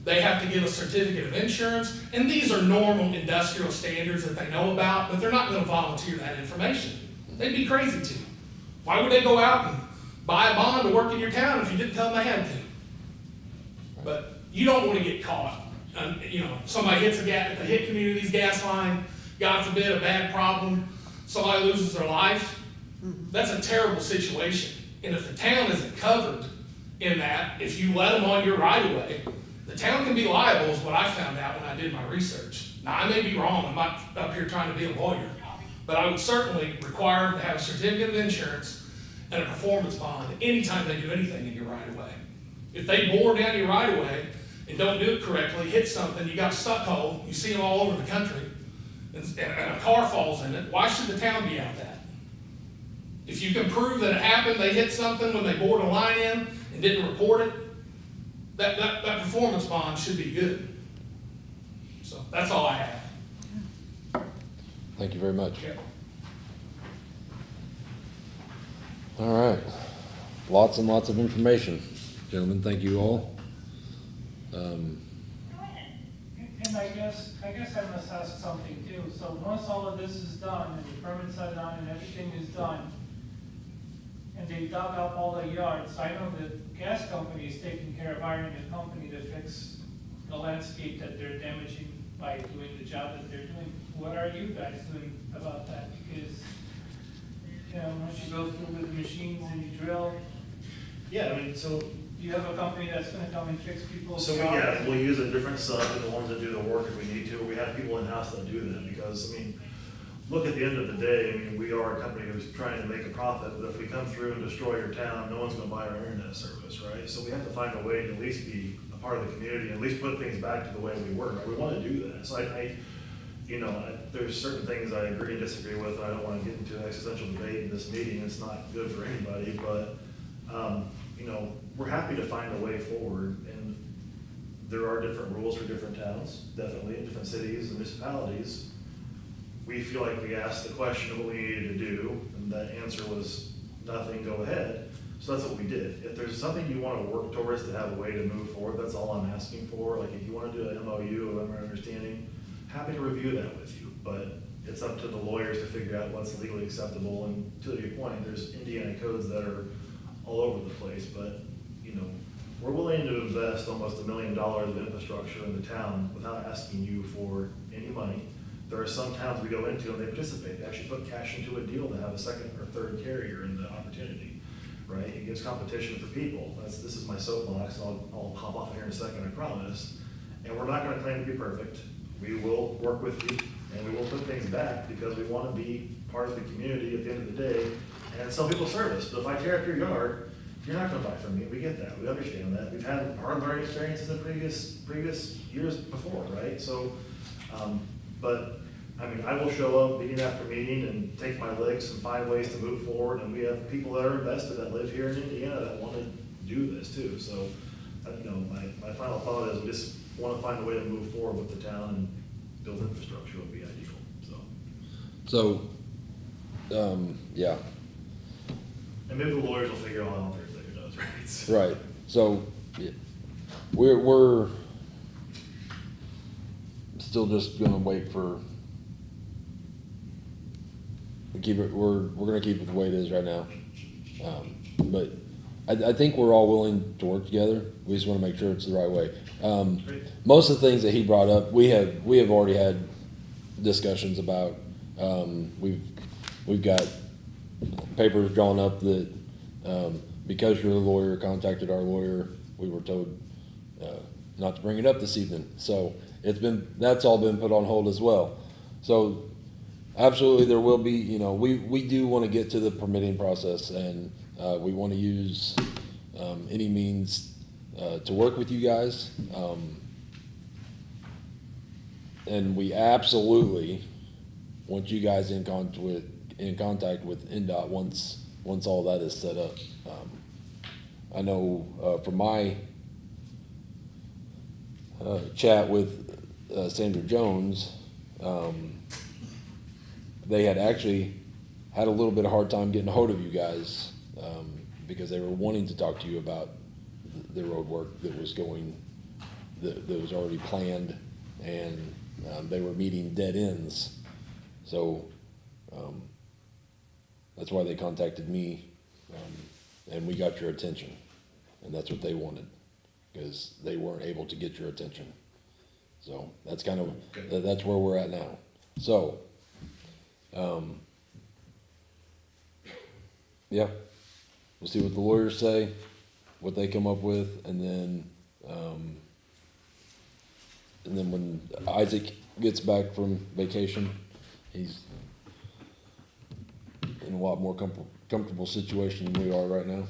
they have to give a certificate of insurance, and these are normal industrial standards that they know about, but they're not going to volunteer that information. They'd be crazy to. Why would they go out and buy a bond to work in your town if you didn't tell them they had to? But you don't want to get caught. Somebody hits the hit community's gas line, God forbid, a bad problem, somebody loses their life. That's a terrible situation. And if the town isn't covered in that, if you let them on your right of way, the town can be liable, is what I found out when I did my research. Now, I may be wrong. I'm not up here trying to be a lawyer. But I would certainly require them to have a certificate of insurance and a performance bond anytime they do anything in your right of way. If they bore down your right of way and don't do it correctly, hit something, you got a stuck hole, you see them all over the country, and a car falls in it, why should the town be out that? If you can prove that it happened, they hit something when they bored a line in and didn't report it, that performance bond should be good. So that's all I have. Thank you very much. Yeah. All right. Lots and lots of information. Gentlemen, thank you all. And I guess I must ask something too. So once all of this is done and the permits are done and everything is done, and they dug up all the yards, I know the gas company is taking care of hiring a company to fix the landscape that they're damaging by doing the job that they're doing. What are you guys doing about that? Because, you know, once you go through with the machines and you drill, Yeah, I mean, so you have a company that's gonna come and fix people's So, yards. yeah, we'll use a different sub than the ones that do the work if we need to. We have people in-house that do that because, I mean, look, at the end of the day, I mean, we are a company who's trying to make a profit, but if we come through and destroy your town, no one's gonna buy our internet service, right? So we have to find a way to at least be a part of the community, at least put things back to the way we were. We wanna do that. So there's certain things I agree and disagree with, and I don't wanna get into an existential debate in this meeting. It's not good for anybody, but, we're happy to find a way forward, and there are different rules for different towns, definitely, in different cities and municipalities. We feel like we asked the question of what we needed to do, and that answer was nothing, go ahead. So that's what we did. If there's something you want to work towards to have a way to move forward, that's all I'm asking for. Like, if you want to do an MOU, a memorandum of understanding, happy to review that with you, but it's up to the lawyers to figure out what's legally acceptable, and to your point, there's Indiana codes that are all over the place, but, we're willing to invest almost $1 million of infrastructure in the town without asking you for any money. There are some towns we go into and they participate, they actually put cash into a deal to have a second or third carrier in the opportunity, right? It gives competition for people. This is my soapbox, and I'll hop off here in a second, I promise. And we're not gonna claim to be perfect. We will work with you, and we will put things back because we wanna be part of the community at the end of the day and sell people service. But if I tear up your yard, you're not gonna buy from me, we get that, we understand that. We've had hard learning experiences in previous years before, right? So, but, I mean, I will show up meeting after meeting and take my licks and find ways to move forward, and we have people that are invested that live here in Indiana that wanna do this too. So, my final thought is we just wanna find a way to move forward with the town, and build infrastructure would be ideal, so. Yeah, And maybe the lawyers will figure it out on Thursday, who knows, right? right. So, yeah, we're still just gonna wait for, we're gonna keep it the way it is right now. But I think we're all willing to work together. We just wanna make sure it's the right way. Great. Most of the things that he brought up, we have already had discussions about. We've got papers drawn up that, because your lawyer contacted our lawyer, we were told, not to bring it up this evening. So that's all been put on hold as well. So absolutely there will be, we do want to get to the permitting process, and, we want to use, any means, to work with you guys. And we absolutely want you guys in contact with NDOT once all that is set up. I know, from my, chat with, Sandra Jones, they had actually had a little bit of hard time getting a hold of you guys, because they were wanting to talk to you about the road work that was already planned, and, they were meeting dead ends. So, that's why they contacted me, and we got your attention, and that's what they wanted, because they weren't able to get your attention. So that's kind of, that's where we're at now. So, yeah, we'll see what the lawyers say, what they come up with, and then when Isaac gets back from vacation, he's in a lot more comfortable situation than we are right now.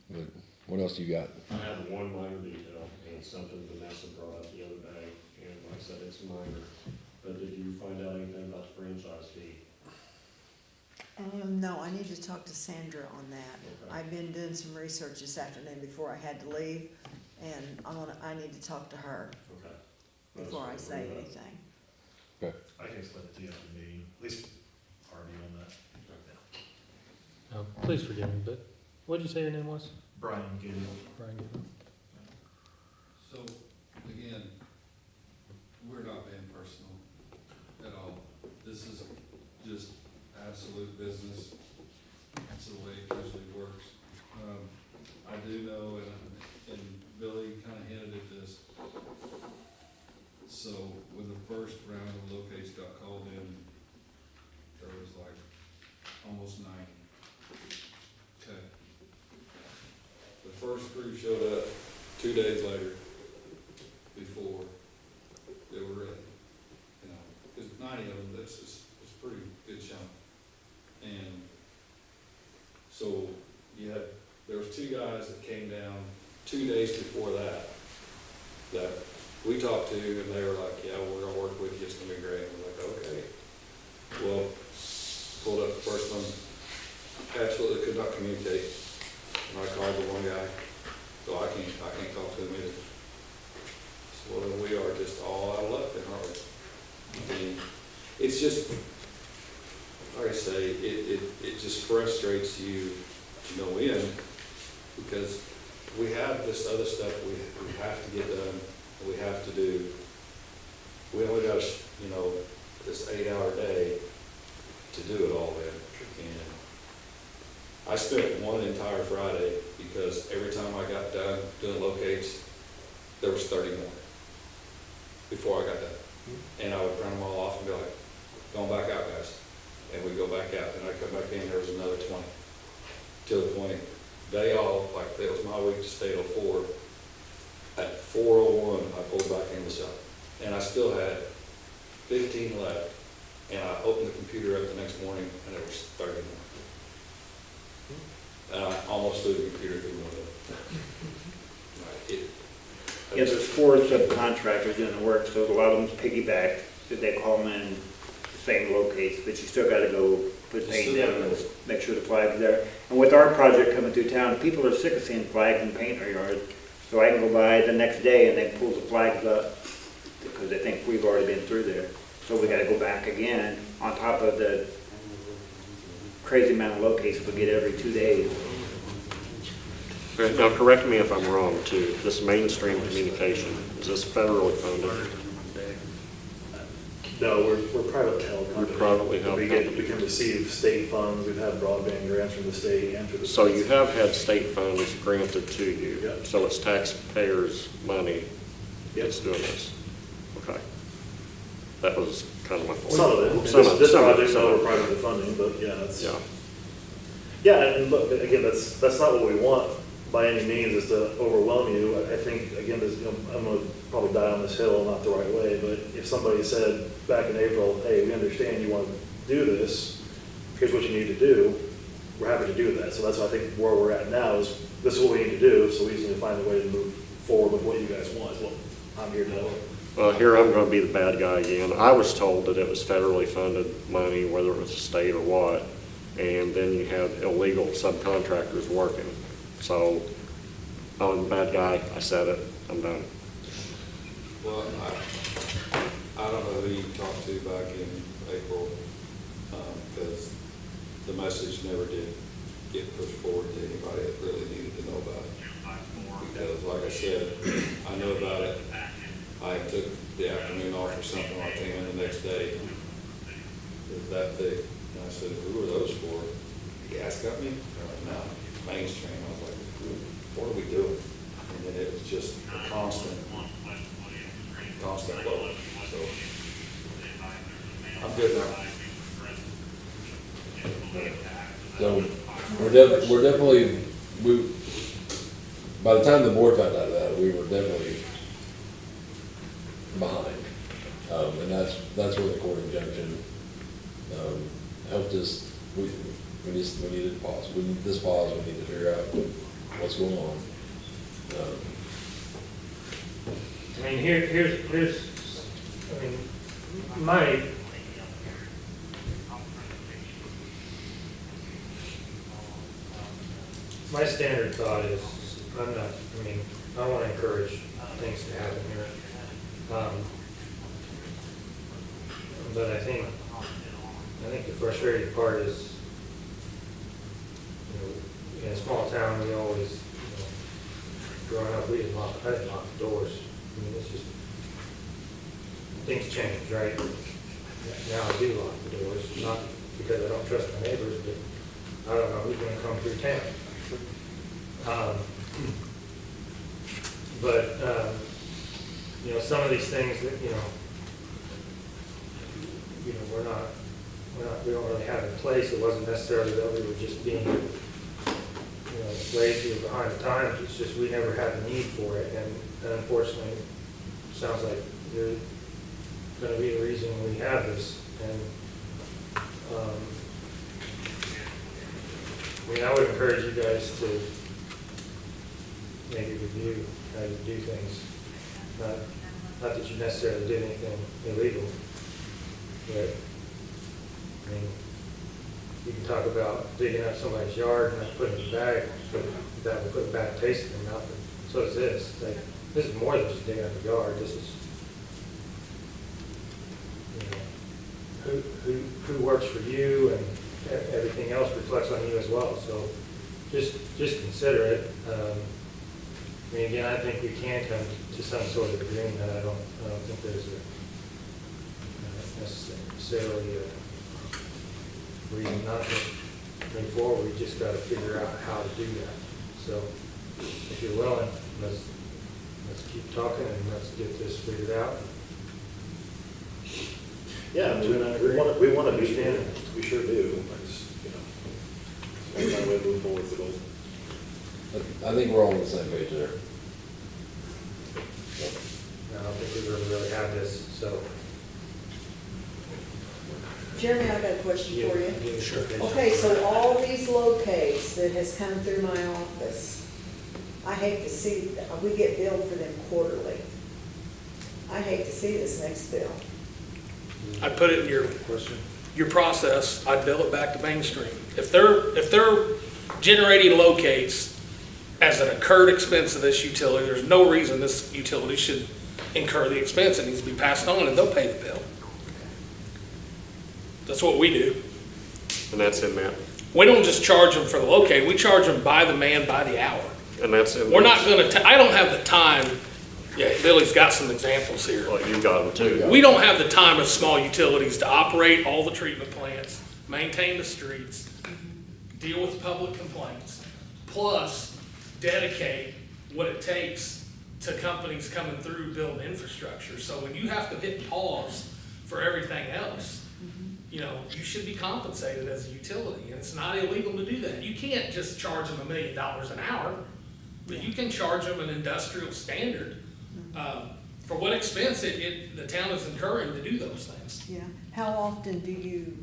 But what else you got? I have one minor detail, and it's something Vanessa brought up the other day, and like I said, it's minor. But did you find out anything about the franchise fee? No, I need to talk to Sandra on that. Okay. I've been doing some research this afternoon before I had to leave, and I need to talk to her. Okay. before I say anything. Okay. I can explain it to you at the meeting, at least our view on that. Please forgive me, but what did you say your name was? Brian Gideon. Brian Gideon. So, again, we're not being personal at all. This is just absolute business. That's the way it usually works. I do know, and Billy kind of hinted at this. So when the first round of locates got called in, there was like almost 90. Okay. The first crew showed up 2 days later before they were ready. You know, because 90 of them, that's a pretty good chunk. And so there was 2 guys that came down 2 days before that we talked to, and they were like, yeah, we're gonna work with you, it's gonna be great. And we're like, okay. Well, pulled up the first one, absolutely could not communicate. And I called the one guy, so I can't talk to him either. So well, then we are just all out of luck then, aren't we? I mean, it's just, like I say, it just frustrates you to no end, because we have this other stuff we have to get done, and we have to do. We only got, this 8-hour day to do it all in. And I spent one entire Friday, because every time I got done doing locates, there was 30 more before I got done. And I would print them all off and be like, going back out, guys. And we'd go back out, and I'd come back in, there was another 20. To the point, they all, like, it was my week to stay till 4. At 4:01, I pulled back in the shop. And I still had 15 left. And I opened the computer up the next morning, and there was 30 more. And I almost threw the computer through the window. Yeah, there's 4 subcontractors doing the work, so a lot of them's piggyback, that they call them in the same locates, but you still gotta go put paint down and make sure the flag's there. And with our project coming through town, people are sick of seeing flags and paint in our yard. So I can go by the next day and they pull the flags up, because they think we've already been through there. So we gotta go back again, on top of the crazy amount of locates we get every 2 days. Okay, now correct me if I'm wrong too, this mainstream communication, is this federally funded? No, we're private held You're company. privately held We company. can receive state funds, we've had broadband grants from the state and through the. So you have had state funds granted to you, Yep. so it's taxpayers' money Yep. that's doing this? Okay. That was kind of my fault. Some of it, Some this of it, project, some no, of we're it. privately funding, but yeah, that's. Yeah, Yeah, and look, again, that's not what we want by any means, is to overwhelm you. I think, again, this, I'm gonna probably die on this hill, not the right way, but if somebody said back in April, hey, we understand you want to do this, here's what you need to do, we're happy to do that. So that's, I think, where we're at now is, this is what we need to do, so we just need to find a way to move forward with what you guys want, is what I'm here to help. well, here I'm gonna be the bad guy again. I was told that it was federally funded money, whether it was the state or what, and then you had illegal subcontractors working. So, I'm the bad guy, I said it, I'm done. Well, I don't know who you talked to back in April, because the message never did get pushed forward to anybody that really needed to know about it. Because like I said, I know about it. I took the afternoon off or something, I came in the next day. It was that big. And I said, who are those for? Gas company? They're like, no, mainstream. I was like, what are we doing? And then it was just a constant flow. So I'm good now. So we're definitely, by the time the board found out about it, we were definitely behind. And that's where the court injunction helped us. We needed to pause. We need this pause, we need to figure out what's going on. I mean, here's, I mean, my standard thought is, I want to encourage things to happen here. But I think the frustrating part is, in a small town, we always, growing up, I didn't lock the doors. I mean, it's just, things change, right? Now I do lock the doors, not because I don't trust my neighbors, but I don't know who's gonna come through town. Some of these things that, we don't really have in place. It wasn't necessarily that we were just being, lazy or behind the times. It's just we never had the need for it, and unfortunately, it sounds like you're gonna be the reason we have this. And I would encourage you guys to maybe review how you do things. Not that you necessarily did anything illegal, but, I mean, you can talk about digging up somebody's yard and not putting it in a bag, but that will put a bad taste in their mouth. And so is this. Like, this is more than just digging up a yard. This is, who works for you, and everything else reflects on you as well. So just consider it. I mean, again, I think we can come to some sort of agreement. I don't think there's necessarily a reason not to move forward. We just got to figure out how to do that. So if you're willing, let's keep talking and let's get this figured out. Yeah, I mean, we want to understand it. We sure do. I just, that's my way to move forward with the goal. I think we're all on the same page there. I don't think we've ever really had this, so. Jeremy, I've got a question for you. Sure. Okay, so all these locates that has come through my office, I hate to see, we get billed for them quarterly. I hate to see this next bill. I'd put it in your process, I'd bill it back to mainstream. If they're generating locates as an incurred expense of this utility, there's no reason this utility should incur the expense. It needs to be passed on, and they'll pay the bill. That's what we do. And that's in that. We don't just charge them for the locate, we charge them by the man, by the hour. And that's in. We're not gonna, I don't have the time, yeah, Billy's got some examples here. Well, you got them too. We don't have the time as small utilities to operate all the treatment plants, maintain the streets, deal with public complaints, plus dedicate what it takes to companies coming through building infrastructure. So when you have to hit pause for everything else, you should be compensated as a utility, and it's not illegal to do that. You can't just charge them $1 million an hour, but you can charge them an industrial standard for what expense the town is incurring to do those things. Yeah. How often do you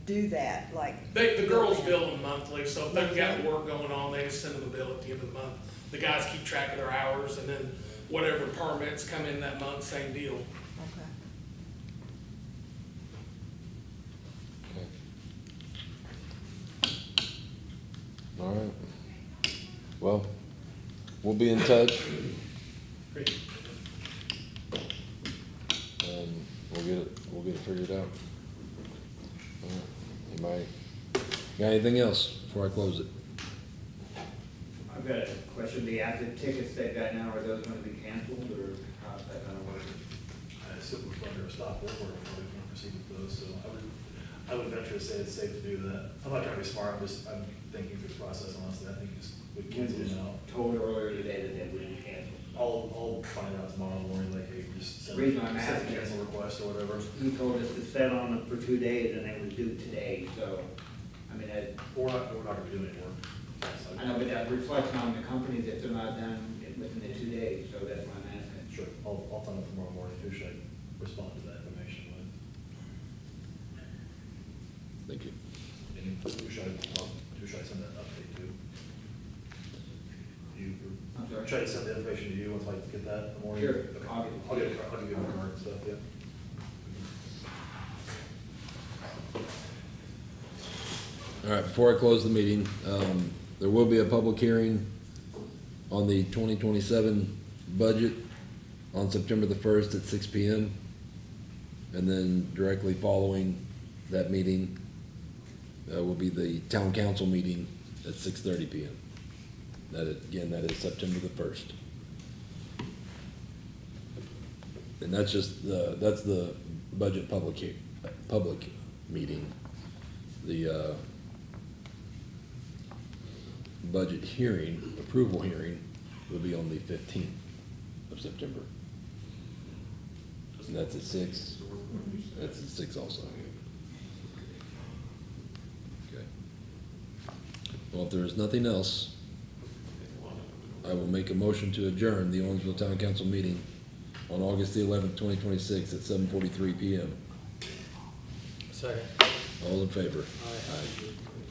do that? Like The girls bill them monthly, so if they've got work going on, they just send them a bill at the end of the month. The guys keep track of their hours, and then whatever permits come in that month, same deal. Okay. All right. Well, we'll be in touch. And we'll get it figured out. All right. Anybody got anything else before I close it? I've got a question. The active tickets they've got now, are those going to be canceled, or how's that going to work? I assume we're under a stop work order before we can proceed with those, so I would venture to say it's safe to do that. I'm not trying to be smart, I'm thinking through the process, honestly. I think we cancel it now. Told earlier today that they wouldn't cancel. I'll find out tomorrow morning, like, hey, just send Reason I'm a asking is- cancel request or whatever. He told us to set on it for 2 days, and they would do it today, so, I mean, We're not gonna do any work. I know, but that reflects on the companies if they're not done within the 2 days, so that's why I'm asking. Sure, I'll find out tomorrow morning who should I respond to that information with. Thank you. And who should I send that update to? You, I'm sorry? try to send the information to you once I get that in the morning? Sure. Okay. I'll give you a card and stuff, yeah. All right, before I close the meeting, there will be a public hearing on the 2027 budget on September the 1st at 6 p.m. And then directly following that meeting will be the town council meeting at 6:30 PM. That is, again, that is September the 1st. And that's that's the budget public meeting. The budget hearing, approval hearing, will be on the 15th of September. And that's at 6. That's at 6 also. Okay. Well, if there is nothing else, I will make a motion to adjourn the Owensville Town Council meeting on August the 11th, 2026 at 7:43 PM. Second. All in favor? Aye.